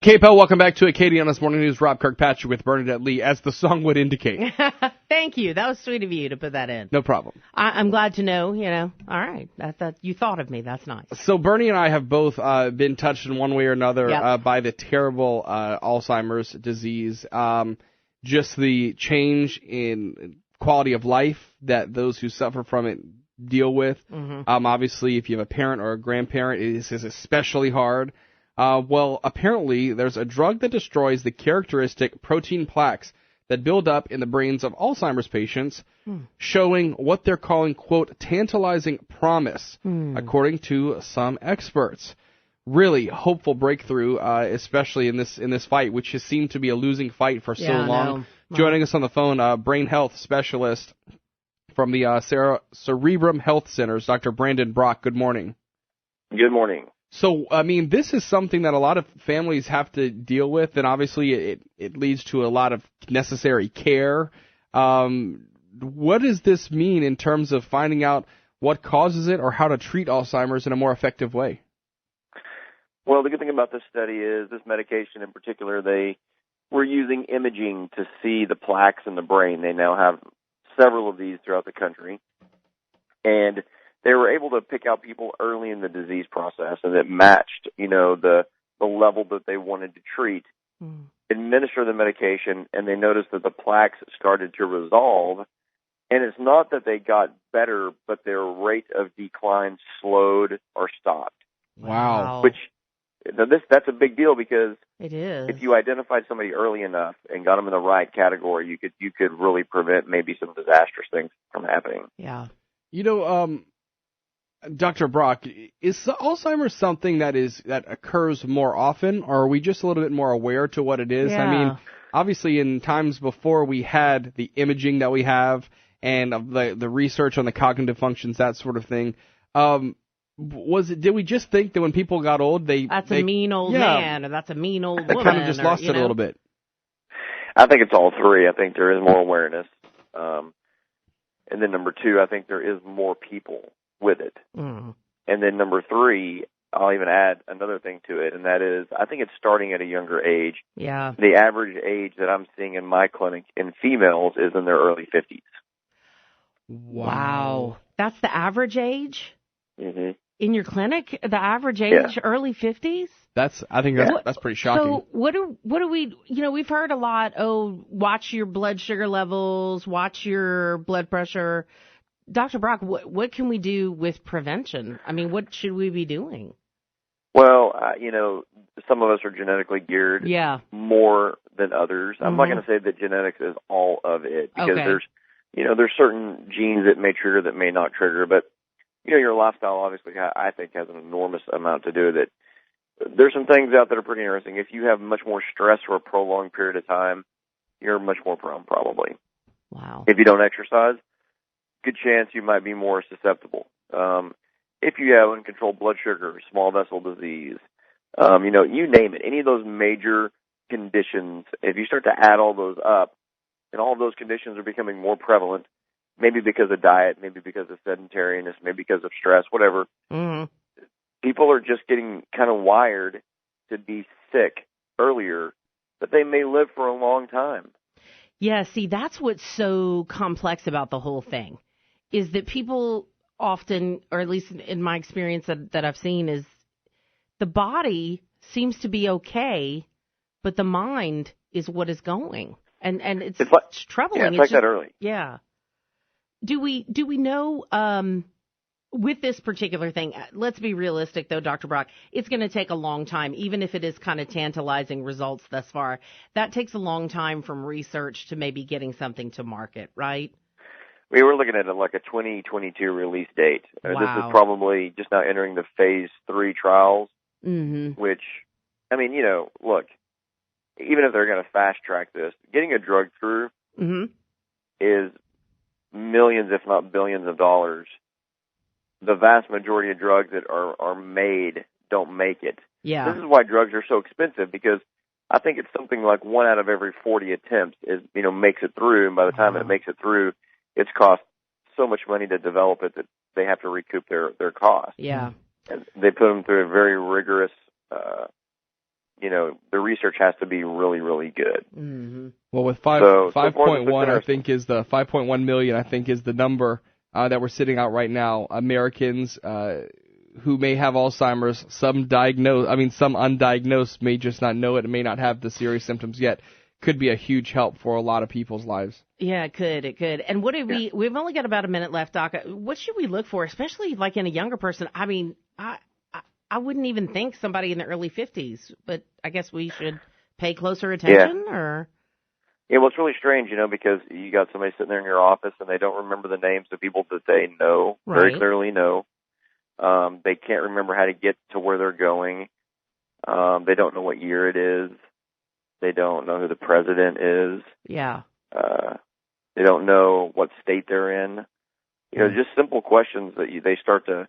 KPEL, welcome back to Acadiana This Morning News. Rob Kirkpatrick with Bernadette Lee, as the song would indicate. Thank you. That was sweet of you to put that in. No problem. I'm glad to know, all right, that you thought of me. That's nice. So Bernie and I have both been touched in one way or another by the terrible Alzheimer's disease. Just the change in quality of life that those who suffer from it deal with. Mm-hmm. Obviously, if you have a parent or a grandparent, it is especially hard. Well, apparently, there's a drug that destroys the characteristic protein plaques that build up in the brains of Alzheimer's patients, showing what they're calling, quote, tantalizing promise, according to some experts. Really hopeful breakthrough, especially in this fight, which has seemed to be a losing fight for so long. Joining us on the phone, brain health specialist from the Cerebrum Health Centers, Dr. Brandon Brock. Good morning. Good morning. So, I mean, this is something that a lot of families have to deal with, and obviously it leads to a lot of necessary care. What does this mean in terms of finding out what causes it or how to treat Alzheimer's in a more effective way? Well, the good thing about this study is this medication in particular, they were using imaging to see the plaques in the brain. They now have several of these throughout the country, and they were able to pick out people early in the disease process, and it matched, the level that they wanted to treat, administer the medication, and they noticed that the plaques started to resolve. And it's not that they got better, but their rate of decline slowed or stopped. Wow. Which, that's a big deal because it is. If you identified somebody early enough and got them in the right category, you could really prevent maybe some disastrous things from happening. Yeah. Dr. Brock, is Alzheimer's something that occurs more often, or are we just a little bit more aware to what it is? Yeah. I mean, obviously in times before we had the imaging that we have and the research on the cognitive functions, that sort of thing. Did we just think that when people got old, that's a mean old man, or that's a mean old woman? They kind of just lost it a little bit. I think it's all three. I think there is more awareness. And then number two, I think there is more people with it. And then number three, I'll even add another thing to it, and that is I think it's starting at a younger age. Yeah. The average age that I'm seeing in my clinic in females is in their early 50s. Wow. That's the average age? Mm-hmm. In your clinic, the average age, early 50s? I think that's pretty shocking. So what do we, we've heard a lot, watch your blood sugar levels, watch your blood pressure. Dr. Brock, what can we do with prevention? I mean, what should we be doing? Well, some of us are genetically geared more than others. I'm not going to say that genetics is all of it because there's certain genes that may trigger that may not trigger, but your lifestyle obviously I think has an enormous amount to do with it. There's some things out that are pretty interesting. If you have much more stress for a prolonged period of time, you're much more prone probably. Wow. If you don't exercise, good chance you might be more susceptible. If you have uncontrolled blood sugar, small vessel disease, you name it, any of those major conditions, if you start to add all those up, and all of those conditions are becoming more prevalent, maybe because of diet, maybe because of sedentariness, maybe because of stress, whatever, people are just getting kind of wired to be sick earlier, but they may live for a long time. Yeah, see, that's what's so complex about the whole thing. Is that people often, or at least in my experience that I've seen, is the body seems to be okay, but the mind is what is going. And it's troubling. Yeah, it's like that early. Yeah. Do we know, with this particular thing, let's be realistic though, Dr. Brock, it's going to take a long time, even if it is kind of tantalizing results thus far. That takes a long time from research to maybe getting something to market, right? We were looking at like a 2022 release date. Wow. This is probably just now entering the phase 3 trials, which, I mean, look, even if they're going to fast track this, getting a drug through is millions, if not billions of dollars. The vast majority of drugs that are made don't make it. Yeah. This is why drugs are so expensive, because I think it's something like 1 out of every 40 attempts makes it through, and by the time it makes it through, it's cost so much money to develop it that they have to recoup their cost. Yeah. And they put them through a very rigorous the research has to be really, really good. Mm-hmm. Well, with 5.1, I think is the 5.1 million. I think is the number that we're sitting out right now. Americans who may have Alzheimer's, some undiagnosed, may just not know it and may not have the serious symptoms yet. Could be a huge help for a lot of people's lives. Yeah, it could. And what do we've only got about a minute left, Doc. What should we look for, especially like in a younger person? I mean, I wouldn't even think somebody in the early 50s, but I guess we should pay closer attention, or? Yeah, well, it's really strange, because you got somebody sitting there in your office and they don't remember the names of people that they know, very clearly know. They can't remember how to get to where they're going. They don't know what year it is. They don't know who the president is. Yeah. They don't know what state they're in. Just simple questions that they start to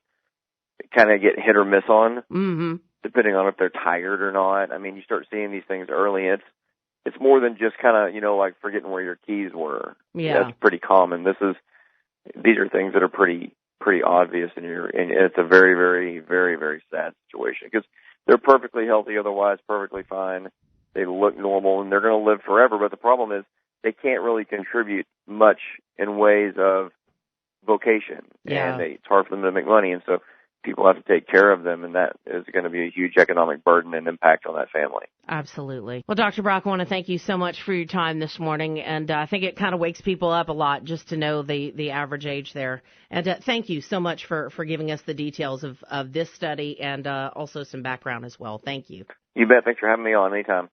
kind of get hit or miss on, depending on if they're tired or not. I mean, you start seeing these things early. It's more than just kind of, like forgetting where your keys were. Yeah. That's pretty common. These are things that are pretty obvious, and it's a very, very, very, very sad situation because they're perfectly healthy, otherwise perfectly fine. They look normal, and they're going to live forever. But the problem is they can't really contribute much in ways of vocation, and it's hard for them to make money, and so people have to take care of them, and that is going to be a huge economic burden and impact on that family. Absolutely. Well, Dr. Brock, I want to thank you so much for your time this morning, and I think it kind of wakes people up a lot just to know the average age there. And thank you so much for giving us the details of this study and also some background as well. Thank you. You bet. Thanks for having me on anytime.